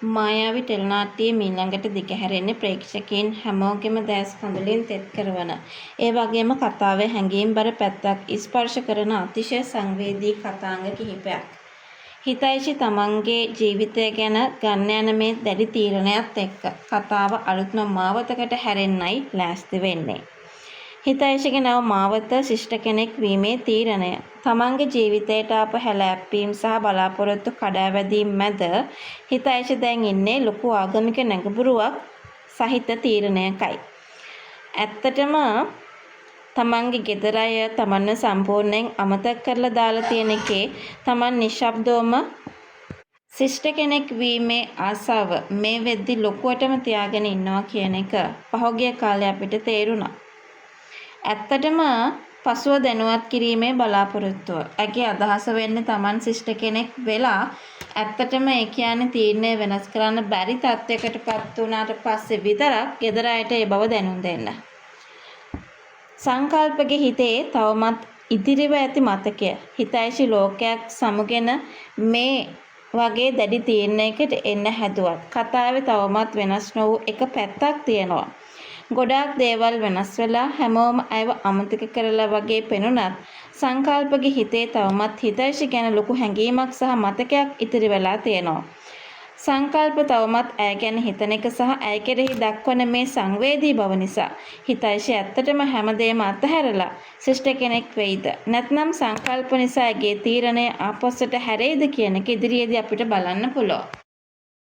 මායාවී ටෙලිනාට්‍යයේ මීළඟට දිගහැරෙන්නේ ප්‍රේක්ෂකයන් හැමෝගෙම දැස් කඳුලින් තෙත් කරවන, ඒ වගේම කතාවේ හැඟීම්බර පැත්තක් ස්පර්ශ කරන අතිශය සංවේදී කතාංග කිහිපයක්. හිතයිෂි තමන්ගේ ජීවිතය ගැන ගන්න යන මේ දැඩි තීරණයත් එක්ක කතාව අලුත්ම මාවතකට හැරෙන්නයි ලෑස්ති වෙන්නේ. හිතයිෂිගේ නව මාවත ශිෂ්ට කෙනෙක් වීමේ තීරණය. තමන්ගේ ජීවිතයට ආපු හැලහැප්පීම් සහ බලාපොරොත්තු කඩාවැදීම් මැද හිතයිෂි දැන් ඉන්නේ ලොකු ආගමික නැඟපුරුවක් සහිත තීරණයකයි. ඇත්තටම තමන්ගේ ගෙදර අය තමන්ව සම්පූර්ණයෙන් අමතක කරලා දාලා තියෙන එකේ තමන් නිශ්ශබ්දවම ශිෂ්ට කෙනෙක් වීමේ ආසාව මේ වෙද්දි ලොකුවටම තියාගෙන ඉන්නවා කියන එක පහුගිය කාලේ අපිට තේරුණා. ඇත්තටම පසුව දැනුවත් කිරීමේ බලාපොරොත්තුව. ඇගේ අදහස වෙන්නේ තමන් ශිෂ්ට කෙනෙක් වෙලා ඇත්තටම ඒ කියන්නේ තීරණය වෙනස් කරන්න බැරි තත්යකටපත් වුණාට පස්සේ විතරක් ගෙදර අයට ඒ බව දැනුම් දෙන්න. සංකල්පගේ හිතේ තවමත් ඉදිරිව ඇති මතකය. හිතයිෂි ලෝකයක් සමුගෙන මේ වගේ දැඩි තීරණයකට එන්න හැදුවත් කතාවේ තවමත් වෙනස් නොවූ එක පැත්තක් තියෙනවා. ගොඩාක් දේවල් වෙනස් වෙලා හැමෝම අයව අමතක කරලා වගේ පෙනුනත් සංකල්පගේ හිතේ තවමත් හිතයිෂි ගැන ලොකු හැඟීමක් සහ මතකයක් ඉතිරි වෙලා තියෙනවා. සංකල්ප තවමත් ඇය ගැන හිතන එක සහ ඇය කෙරෙහි දක්වන මේ සංවේදී බව නිසා හිතයිෂි ඇත්තටම හැමදේම අතහැරලා ශිෂ්ට කෙනෙක් වෙයිද නැත්නම් සංකල්ප නිසා ඇගේ තීරණය ආපස්සට හැරෙයිද කියන එක ඉදිරියේදී අපිට බලන්න පුළුවන්.